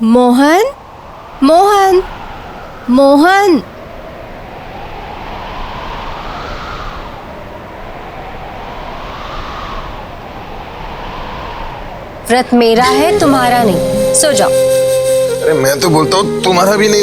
मोहन, मोहन, मोहन। व्रत मेरा है, तुम्हारा नहीं। सो जाओ। अरे मैं तो बोलता हूँ तुम्हारा भी नहीं।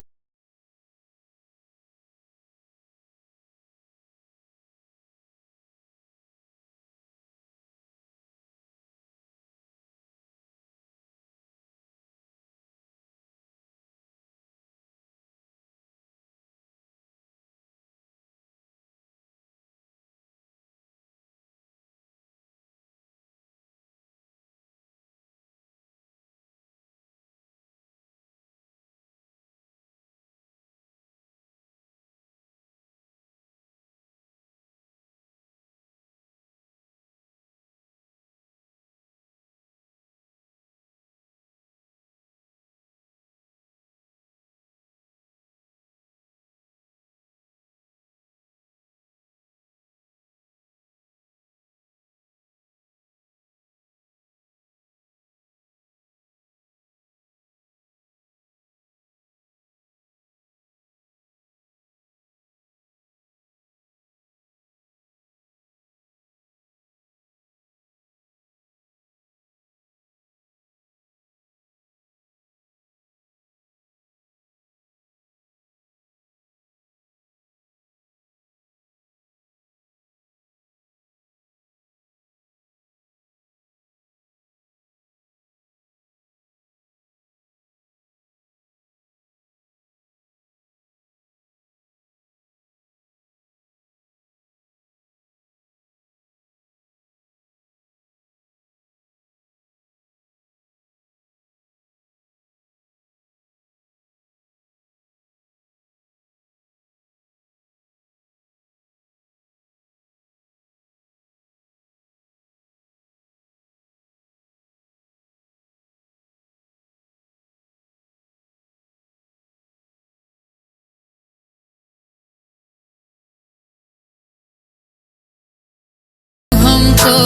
हमको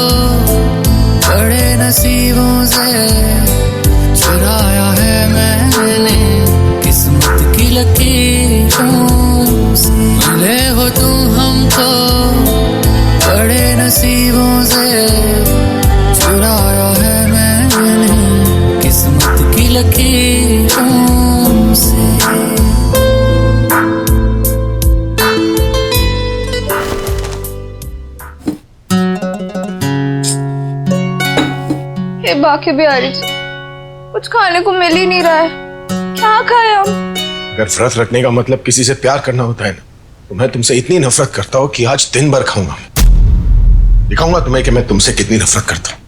बड़े नसीबों से चुराया है मैंने किस्मत की लकीरों से। मिले हो तुम हमको बड़े नसीबों से चुराया है मैंने किस्मत की लकीरों से। बाकी भी आ रही थी, कुछ खाने को मिल ही नहीं रहा है, क्या खाए हम? अगर व्रत रखने का मतलब किसी से प्यार करना होता है ना, तो मैं तुमसे इतनी नफरत करता हूँ कि आज दिन भर खाऊंगा। दिखाऊंगा तुम्हें कि मैं तुमसे कितनी नफरत करता हूँ।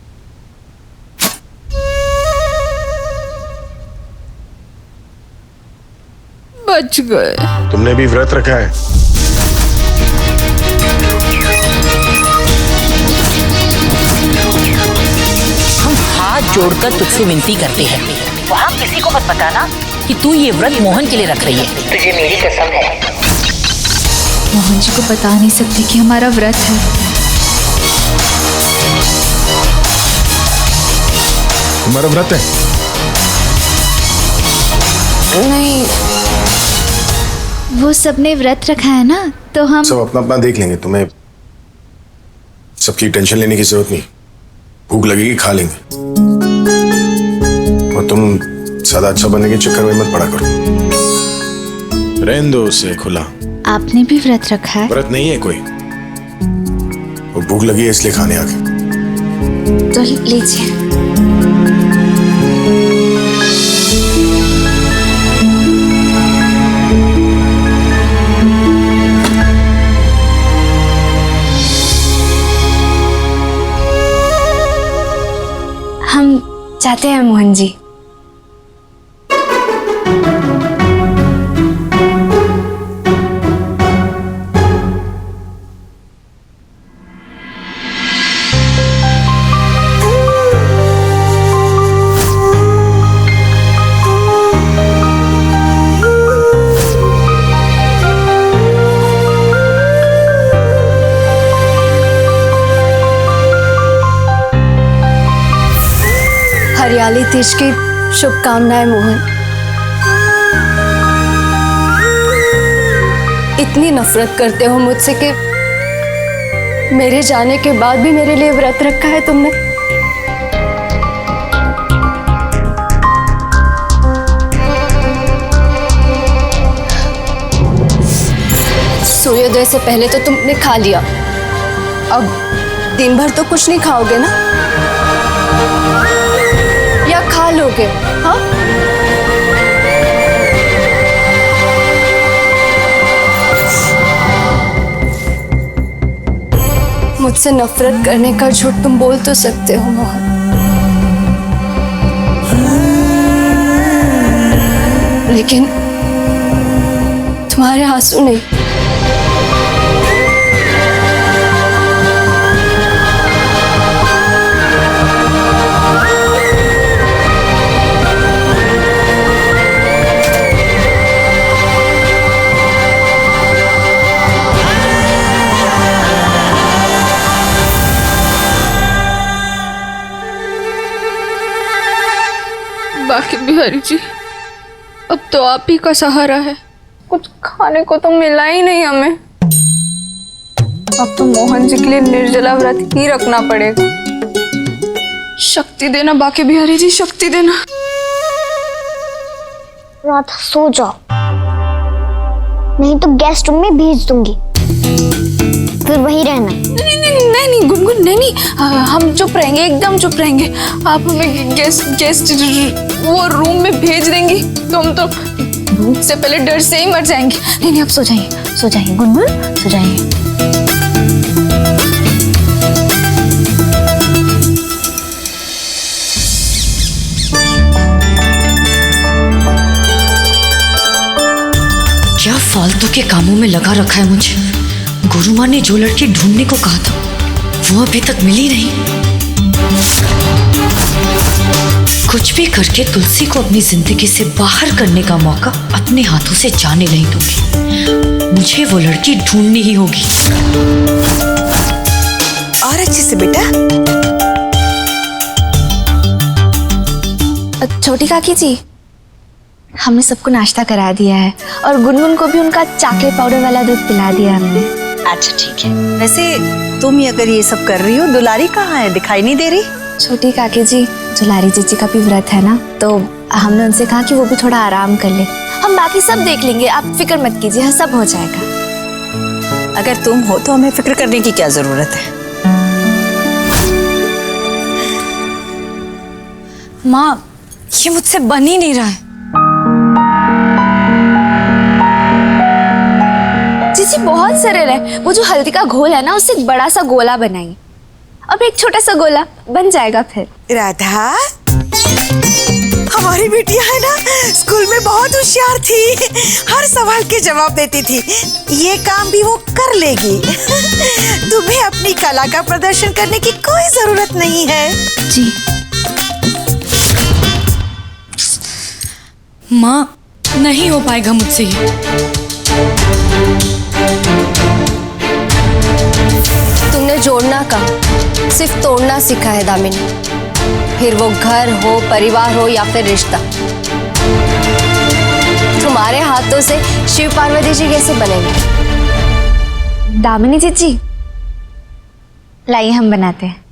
बच गए। तुमने भी व्रत रखा है? हाथ जोड़कर तुझसे विनती करते हैं, वहाँ किसी को मत बताना कि तू ये व्रत मोहन के लिए रख रही है। तुझे मेरी कसम है। मोहन जी को बता नहीं सकती कि हमारा व्रत है। तुम्हारा व्रत है? नहीं, वो सबने व्रत रखा है ना, तो हम सब अपना अपना देख लेंगे। तुम्हें सबकी टेंशन लेने की जरूरत नहीं। भूख लगेगी खा लेंगे। और तुम ज्यादा अच्छा बनने के चक्कर में मत पड़ा करो। रहने दो उसे खुला। आपने भी व्रत रखा है? व्रत नहीं है कोई, वो भूख लगी है इसलिए खाने आ गए। तो लीजिए। हम चाहते हैं मोहन जी। हरियाली तीज की शुभकामनाएं मोहन। इतनी नफरत करते हो मुझसे कि मेरे जाने के बाद भी मेरे लिए व्रत रखा है तुमने। सूर्योदय से पहले तो तुमने खा लिया, अब दिन भर तो कुछ नहीं खाओगे ना, या खा लोगे? हाँ, मुझसे नफरत करने का झूठ तुम बोल तो सकते हो मोहन, लेकिन तुम्हारे आंसू नहीं। बाकी बिहारी जी, अब तो आप ही का सहारा है। कुछ खाने को तो मिला ही नहीं हमें। अब तो मोहन जी के लिए निर्जला व्रत ही रखना पड़ेगा। शक्ति देना बाकी बिहारी जी, शक्ति देना। राधा सो जाओ, नहीं तो गेस्ट रूम में भेज दूंगी, फिर वही रहना। नहीं गुनगुन, नहीं, हम चुप रहेंगे, एकदम चुप रहेंगे। आप हमें गेस्ट वो रूम में भेज देंगी तो हम तो भूख से पहले डर से ही मर जाएंगे। नहीं, आप सो जाइए गुनगुन, सो जाइए। क्या फालतू के कामों में लगा रखा है मुझे। गुरु माँ ने जो लड़की ढूंढने को कहा था वो अभी तक मिली नहीं। कुछ भी करके तुलसी को अपनी जिंदगी से बाहर करने का मौका अपने हाथों से जाने नहीं दूंगी। मुझे वो लड़की ढूंढनी ही होगी। और अच्छे से बेटा। छोटी काकी जी, हमने सबको नाश्ता करा दिया है और गुनगुन को भी उनका चॉकलेट पाउडर वाला दूध पिला दिया हमने। अच्छा ठीक है। वैसे तुम अगर ये सब कर रही हो, दुलारी कहाँ है, दिखाई नहीं दे रही? छोटी काकी जी, दुलारी जीजी का भी व्रत है ना, तो हमने उनसे कहा कि वो भी थोड़ा आराम कर ले। हम बाकी सब देख लेंगे, आप फिक्र मत कीजिए, सब हो जाएगा। अगर तुम हो तो हमें फिक्र करने की क्या जरूरत है? माँ, ये मुझसे बन ही नहीं रहा है। जीजी बहुत सरल है, वो जो हल्दी का घोल है ना, उससे एक बड़ा सा गोला बनाइए, अब एक छोटा सा गोला बन जाएगा। फिर राधा, हमारी बिटिया है ना, स्कूल में बहुत होशियार थी, हर सवाल के जवाब देती थी। ये काम भी वो कर लेगी। तुम्हें अपनी कला का प्रदर्शन करने की कोई जरूरत नहीं है। जी माँ, नहीं हो पाएगा मुझसे ये। तुमने जोड़ना का सिर्फ तोड़ना सीखा है दामिनी, फिर वो घर हो, परिवार हो या फिर रिश्ता। तुम्हारे हाथों से शिव पार्वती जी कैसे बनेंगे? दामिनी जीजी, लाइए हम बनाते हैं।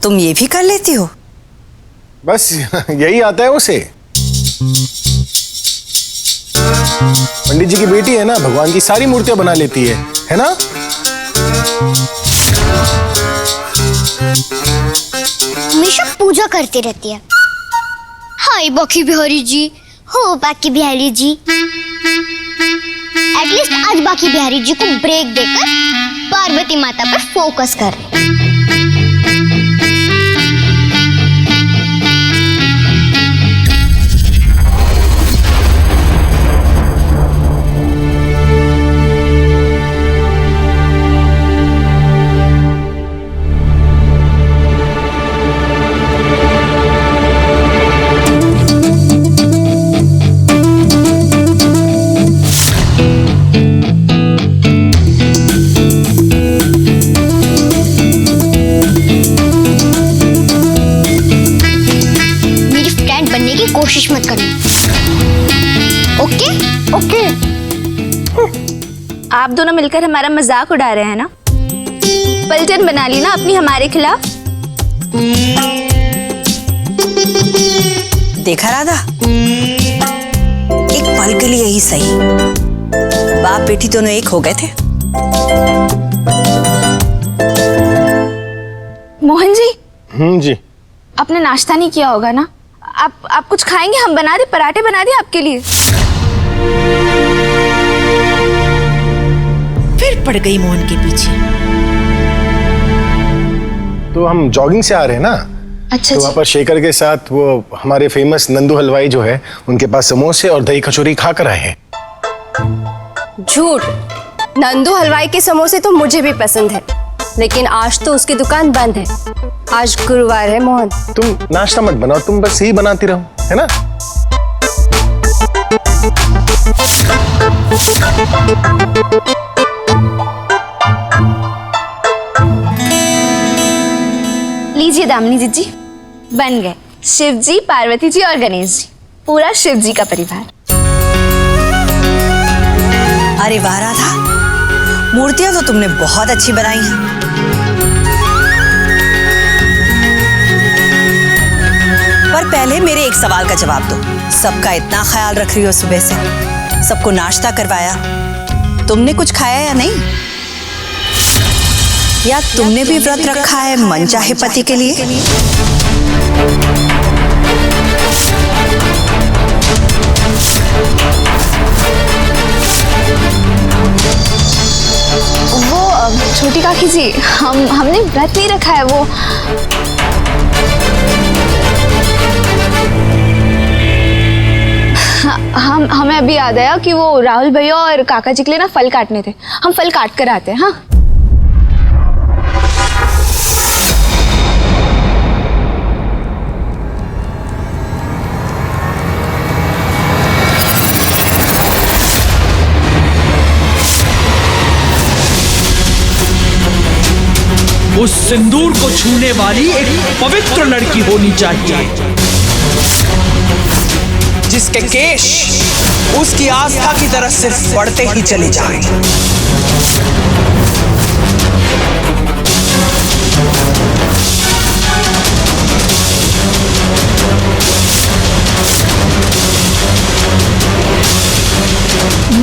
तुम ये भी कर लेती हो? बस यही आता है उसे। पंडित जी की बेटी है ना, भगवान की सारी मूर्तियां बना लेती है ना? हमेशा पूजा करती रहती है। हाय बाकी बिहारी जी, हो बाकी बिहारी जी। एटलीस्ट आज बाकी बिहारी जी को ब्रेक देकर पार्वती माता पर फोकस कर। कोशिश मत करना, ओके? ओके। आप दोनों मिलकर हमारा मजाक उड़ा रहे हैं ना? पलटन बना ली ना अपनी हमारे खिलाफ? देखा राधा, एक पल के लिए ही सही बाप बेटी दोनों एक हो गए थे। मोहन जी। जी। आपने नाश्ता नहीं किया होगा ना? आप कुछ खाएंगे? हम बना दे, पराठे बना दे आपके लिए। फिर पड़ गई मोहन के पीछे। तो हम जॉगिंग से आ रहे हैं ना। अच्छा तो वहाँ पर शेखर के साथ वो हमारे फेमस नंदू हलवाई जो है, उनके पास समोसे और दही कचौरी खा कर आए हैं। झूठ। नंदू हलवाई के समोसे तो मुझे भी पसंद है, लेकिन आज तो उसकी दुकान बंद है। आज गुरुवार है मोहन। तुम नाश्ता मत बनाओ, तुम बस यही बनाती रहो, है ना? लीजिए दामिनी जी, बन गए शिव जी, पार्वती जी और गणेश जी, पूरा शिव जी का परिवार। अरे वाह राधा, मूर्तियां तो तुमने बहुत अच्छी बनाई हैं। पर पहले मेरे एक सवाल का जवाब दो। सबका इतना ख्याल रख रही हो सुबह से, सबको नाश्ता करवाया, तुमने कुछ खाया या नहीं? या तुमने भी व्रत रखा है मनचाहे पति के लिए? वो छोटी काकी जी, हमने व्रत नहीं रखा है। वो हमें अभी याद आया कि वो राहुल भैया और काका जी के लिए ना फल काटने थे। हम फल काट कर आते हैं। हाँ, उस सिंदूर को छूने वाली एक पवित्र लड़की होनी चाहिए, जिसके केश उसकी आस्था की तरह सिर्फ बढ़ते ही चले जाएं।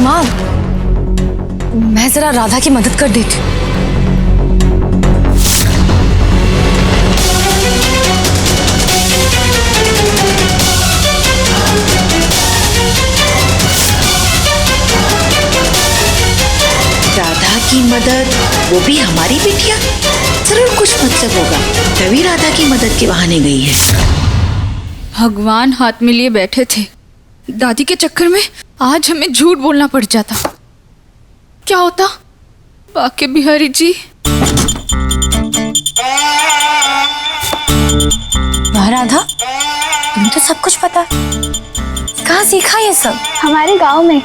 माँ, मैं जरा राधा की मदद कर देती हूँ। राधा की मदद, वो भी हमारी बिटिया? जरूर कुछ मतलब होगा, तभी राधा की मदद के बहाने गई है। भगवान हाथ में लिए बैठे थे, दादी के चक्कर में आज हमें झूठ बोलना पड़ जाता। क्या होता बाकी बिहारी जी? वाह राधा, तुम्हें तो सब कुछ पता। कहाँ सीखा ये सब? हमारे गांव में।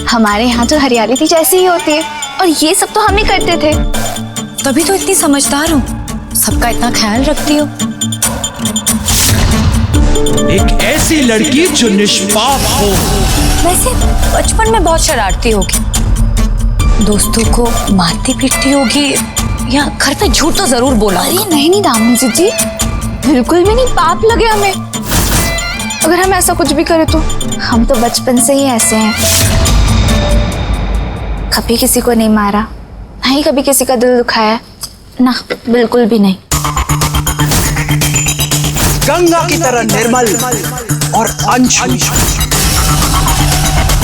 हमारे यहाँ तो हरियाली थी जैसी ही होती है, और ये सब तो हम ही करते थे। तभी तो इतनी समझदार हो, सबका इतना ख्याल रखती हो। एक ऐसी लड़की जो निष्पाप हो। वैसे बचपन में बहुत शरारती होगी, दोस्तों को मारती पीटती होगी या घर पे झूठ तो जरूर बोला। अरे नहीं दामिनी जीजी, बिल्कुल भी नहीं, पाप लगे हमें अगर हम ऐसा कुछ भी करें तो। हम तो बचपन से ही ऐसे हैं, कभी किसी को नहीं मारा, ना ही कभी किसी का दिल दुखाया, ना बिल्कुल भी नहीं। गंगा की तरह निर्मल और अनछुई।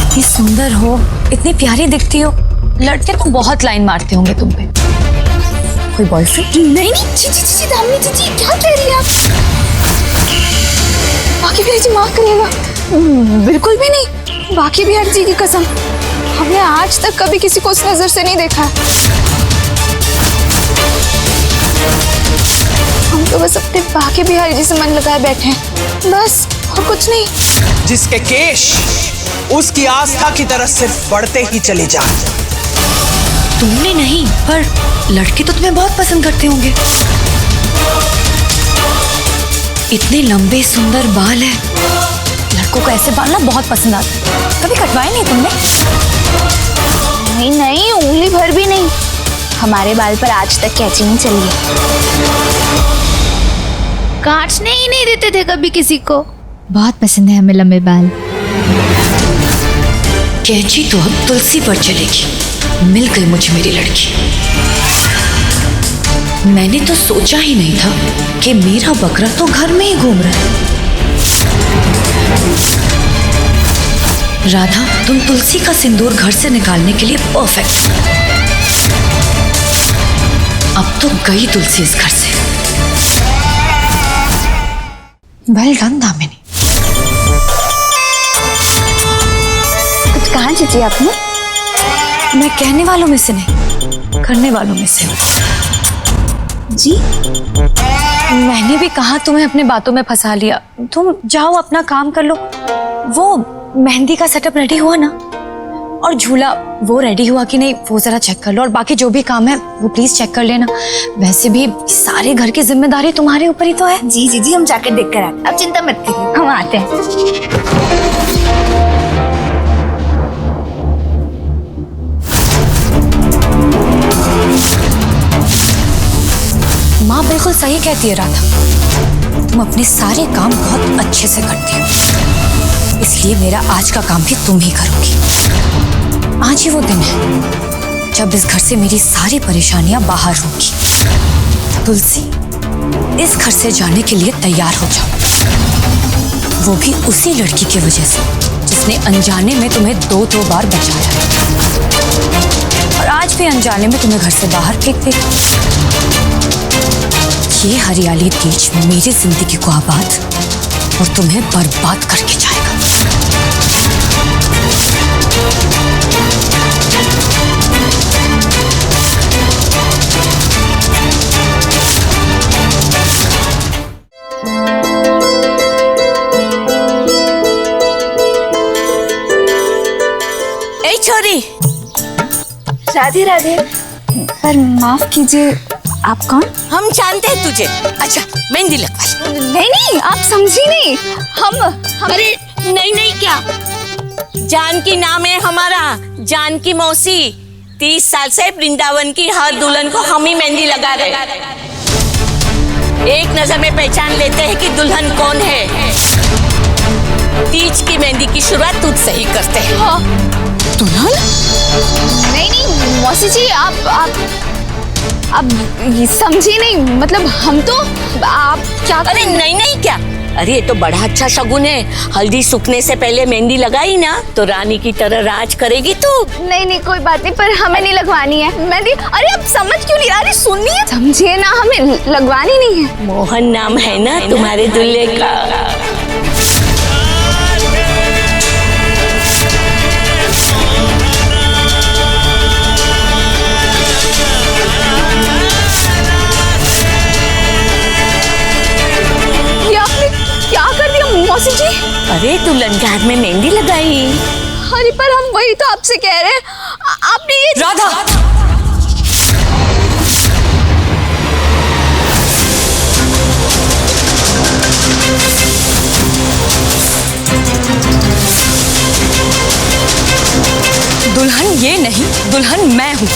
इतनी सुंदर हो, इतनी प्यारी दिखती हो, लड़के तो बहुत लाइन मारते होंगे तुम पे। कोई बॉयफ्रेंड? नहीं नहीं जी दामिनी जीजी, क्या कह रही हैं आप? बाकी बिहारी जी माफ करिएगा, बिल्कुल भी नहीं। बाकी बिहारी जी की कसम, हमने आज तक कभी किसी को उस नजर से नहीं देखा। हम तो बस अपने बाकी बिहारी जी से मन लगाए बैठे हैं, बस, और कुछ नहीं। जिसके केश उसकी आस्था की तरह सिर्फ बढ़ते ही चले जाते। तुमने नहीं, पर लड़के तो तुम्हें बहुत पसंद करते होंगे। इतने लंबे सुंदर बाल हैं, लड़कों को ऐसे बाल ना बहुत पसंद आते हैं। कभी कटवाए नहीं तुमने? नहीं नहीं, उंगली भर भी नहीं। हमारे बाल पर आज तक कैंची नहीं चली है। काटने ही नहीं देते थे कभी किसी को। बहुत पसंद है हमें लंबे बाल। कैंची तो अब तुलसी पर चलेगी। मिल गई मुझे मेरी लड़की। मैंने तो सोचा ही नहीं था कि मेरा बकरा तो घर में ही घूम रहा है। राधा, तुम तुलसी का सिंदूर घर से निकालने के लिए परफेक्ट। अब तो गई तुलसी इस घर से। Well done Damini. कुछ कहा जीजी आपने? मैं कहने वालों में से नहीं, करने वालों में से। जी? मैंने भी कहा तुम्हें अपने बातों में फंसा लिया। तुम जाओ अपना काम कर लो। वो मेहंदी का सेटअप रेडी हुआ ना? और झूला वो रेडी हुआ कि नहीं वो जरा चेक कर लो। और बाकी जो भी काम है वो प्लीज चेक कर लेना। वैसे भी सारे घर की जिम्मेदारी तुम्हारे ऊपर ही तो है। जी जी जी, हम जाकर देख कर आते। अब चिंता मत करिए, हम आते हैं। माँ बिल्कुल सही कहती है राधा, तुम अपने सारे काम बहुत अच्छे से करती हो, इसलिए मेरा आज का काम भी तुम ही करोगी। आज ही वो दिन है जब इस घर से मेरी सारी परेशानियां बाहर होंगी। तुलसी, इस घर से जाने के लिए तैयार हो जाओ, वो भी उसी लड़की की वजह से जिसने अनजाने में तुम्हें दो बार बचाया और आज भी अनजाने में तुम्हें घर से बाहर फेंक देगा। ये हरियाली तीज मेरी जिंदगी को आबाद और तुम्हें बर्बाद करके जाएगा। ए छोरी, राधे राधे। पर माफ कीजिए, आप कौन? हम जानते हैं तुझे। अच्छा, मेहंदी लगवा। नहीं नहीं, आप समझी नहीं। हम अरे नहीं नहीं, क्या जानकी नाम है हमारा, जानकी मौसी। 30 साल से वृंदावन की हर दुल्हन को हम ही मेहंदी लगा रहे। एक नजर में पहचान लेते हैं कि दुल्हन कौन है। तीज की मेहंदी की शुरुआत तुझसे ही करते हैं। हाँ। दुल्हन? नहीं नहीं मौसी जी, आप ये समझी नहीं। मतलब हम तो, आप क्या? अरे नहीं नहीं, क्या? अरे ये तो बड़ा अच्छा शगुन है। हल्दी सूखने से पहले मेहंदी लगाई ना तो रानी की तरह राज करेगी तू। नहीं नहीं, कोई बात नहीं, पर हमें नहीं लगवानी है मेहंदी। अरे आप समझ क्यों नहीं? अरे सुनिए, समझिए ना, हमें लगवानी नहीं है। मोहन नाम है ना तुम्हारे दूल्हे का। मौसी जी, अरे दुल्हन के हाथ में मेहंदी लगाई। अरे पर हम वही तो आपसे कह रहे हैं, आपने ये। राधा, दुल्हन ये नहीं, दुल्हन मैं हूँ।